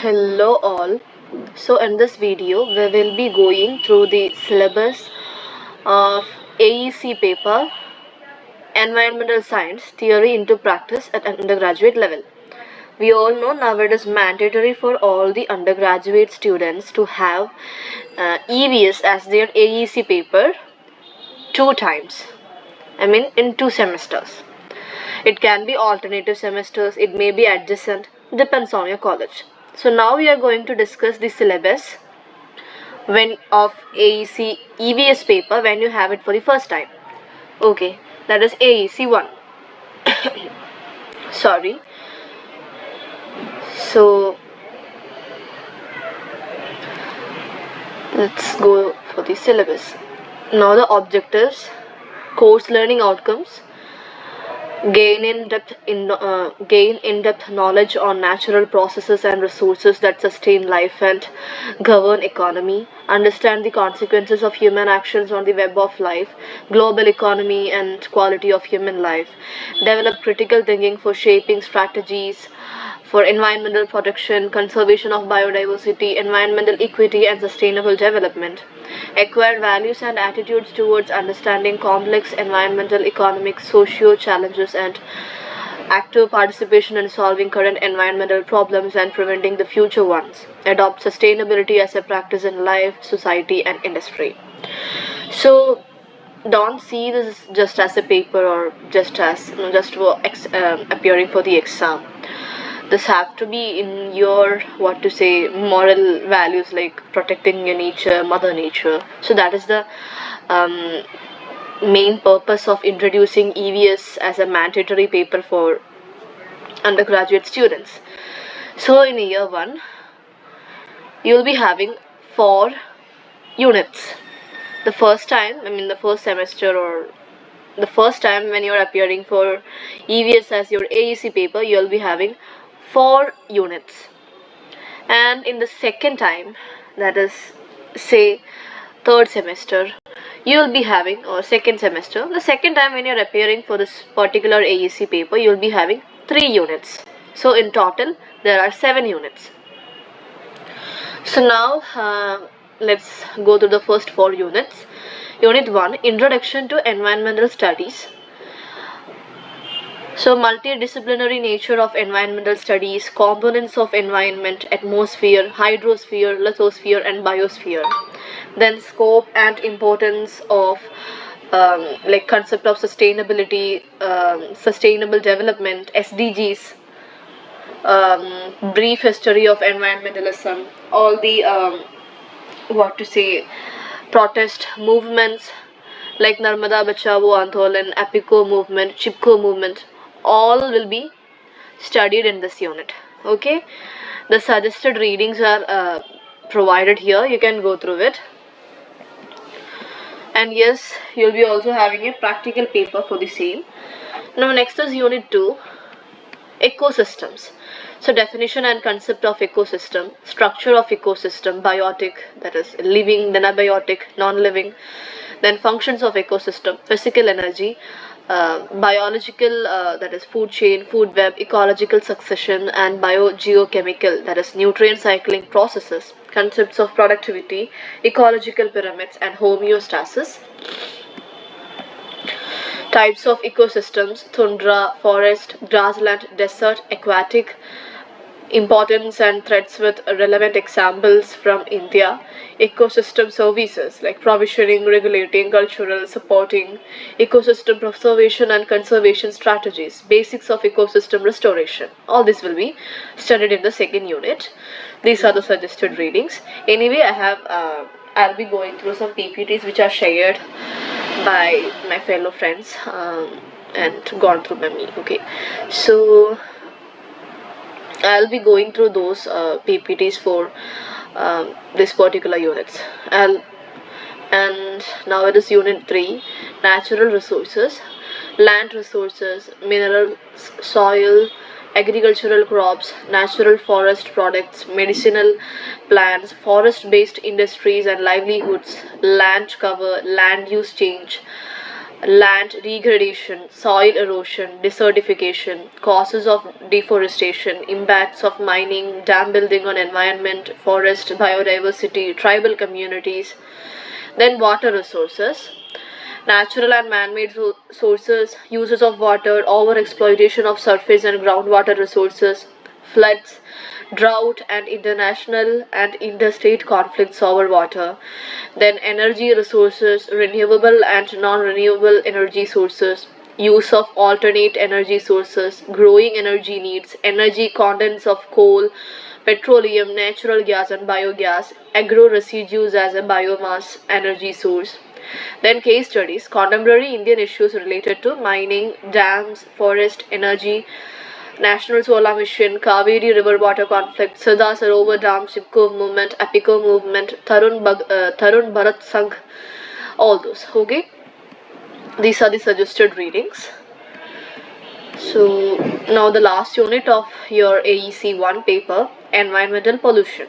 Hello all. So in this video we will be going through the syllabus of AEC paper Environmental Science Theory into Practice at undergraduate level. We all know now it is mandatory for all the undergraduate students to have EVS as their AEC paper two times. In 2 semesters. It can be alternative semesters, it may be adjacent, depends on your college. So now we are going to discuss the syllabus when of AEC EVS paper when you have it for the first time. Okay, that is AEC 1. Sorry. So let's go for the syllabus. Now the objectives, course learning outcomes, gain in-depth knowledge on natural processes and resources that sustain life and govern economy, understand the consequences of human actions on the web of life, global economy and quality of human life, develop critical thinking for shaping strategies for environmental protection, conservation of biodiversity, environmental equity, and sustainable development. Acquire values and attitudes towards understanding complex environmental, economic, socio challenges, and active participation in solving current environmental problems and preventing the future ones. Adopt sustainability as a practice in life, society, and industry. So, don't see this just as a paper or just as just for appearing for the exam. This have to be in your what to say moral values like protecting your nature, mother nature. So that is the um, main purpose of introducing EVS as a mandatory paper for undergraduate students. So in year 1 you'll be having 4 units. The first time, the first semester or the first time when you're appearing for EVS as your AEC paper, you'll be having 4 units. And in the second time, that is, say, third semester, you'll be having, or second semester, the second time when you're appearing for this particular AEC paper, you'll be having 3 units. So in total, there are 7 units. So now, let's go to the first 4 units. Unit 1, Introduction to Environmental Studies. So, multidisciplinary nature of environmental studies, components of environment, atmosphere, hydrosphere, lithosphere, and biosphere. Then, scope and importance of like concept of sustainability, sustainable development, SDGs, brief history of environmentalism, all the what to say protest movements like Narmada Bachao Andolan, Apico movement, Chipko movement, all will be studied in this unit. Okay, the suggested readings are provided here, you can go through it. And yes, you'll be also having a practical paper for the same. Now next is unit 2, ecosystems. So definition and concept of ecosystem, structure of ecosystem, biotic, that is living, then abiotic, non-living, then functions of ecosystem, physical energy, biological, that is food chain, food web, ecological succession, and biogeochemical, that is nutrient cycling processes, concepts of productivity, ecological pyramids, and homeostasis. Types of ecosystems, tundra, forest, grassland, desert, aquatic, importance and threats with relevant examples from India, ecosystem services like provisioning, regulating, cultural, supporting, ecosystem preservation and conservation strategies, basics of ecosystem restoration. All this will be studied in the second unit. These are the suggested readings. Anyway, I'll be going through some PPTs which are shared by my fellow friends and gone through by me. Okay, so I'll be going through those PPTs for this particular units. And now it is unit 3, natural resources, land resources, minerals, soil, agricultural crops, natural forest products, medicinal plants, forest based industries and livelihoods, land cover, land use change, land degradation, soil erosion, desertification, causes of deforestation, impacts of mining, dam building on environment, forest biodiversity, tribal communities. Then water resources, natural and man-made sources, uses of water, overexploitation of surface and groundwater resources, floods, drought, and international and interstate conflicts over water. Then energy resources, renewable and non-renewable energy sources, use of alternate energy sources, growing energy needs, energy contents of coal, petroleum, natural gas and biogas, agro residues as a biomass energy source. Then case studies, contemporary Indian issues related to mining, dams, forest, energy, National Solar Mission, Kaveri River water conflict, Sardar Sarovar Dam, Chipko movement, Apiko movement, Tarun Bharat Sangh, all those. Okay, these are the suggested readings. So now the last unit of your AEC 1 paper, environmental pollution.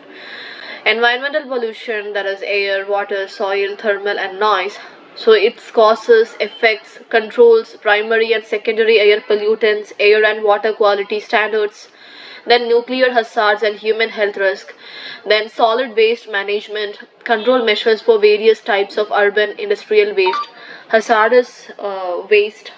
Environmental pollution, that is air, water, soil, thermal and noise. So its causes, effects, controls, primary and secondary air pollutants, air and water quality standards, then nuclear hazards and human health risk, then solid waste management, control measures for various types of urban industrial waste, hazardous waste,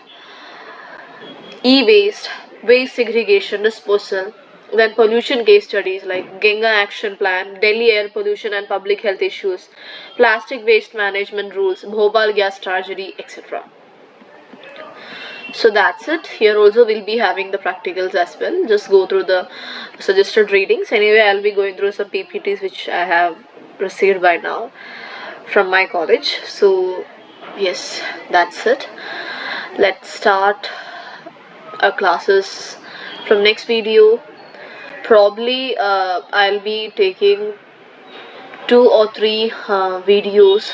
e-waste, waste segregation, disposal, then pollution case studies like Ganga Action Plan, Delhi air pollution and public health issues, plastic waste management rules, Bhopal gas tragedy, etc. So that's it. Here also we'll be having the practicals as well. Just go through the suggested readings. Anyway, I'll be going through some PPTs which I have received by now from my college. So yes, that's it. Let's start our classes from next video. Probably I'll be taking 2 or 3 videos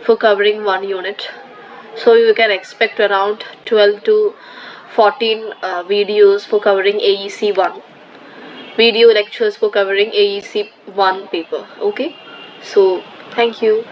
for covering one unit, so you can expect around 12 to 14 videos for covering AEC 1, video lectures for covering AEC 1 paper. Okay, so thank you.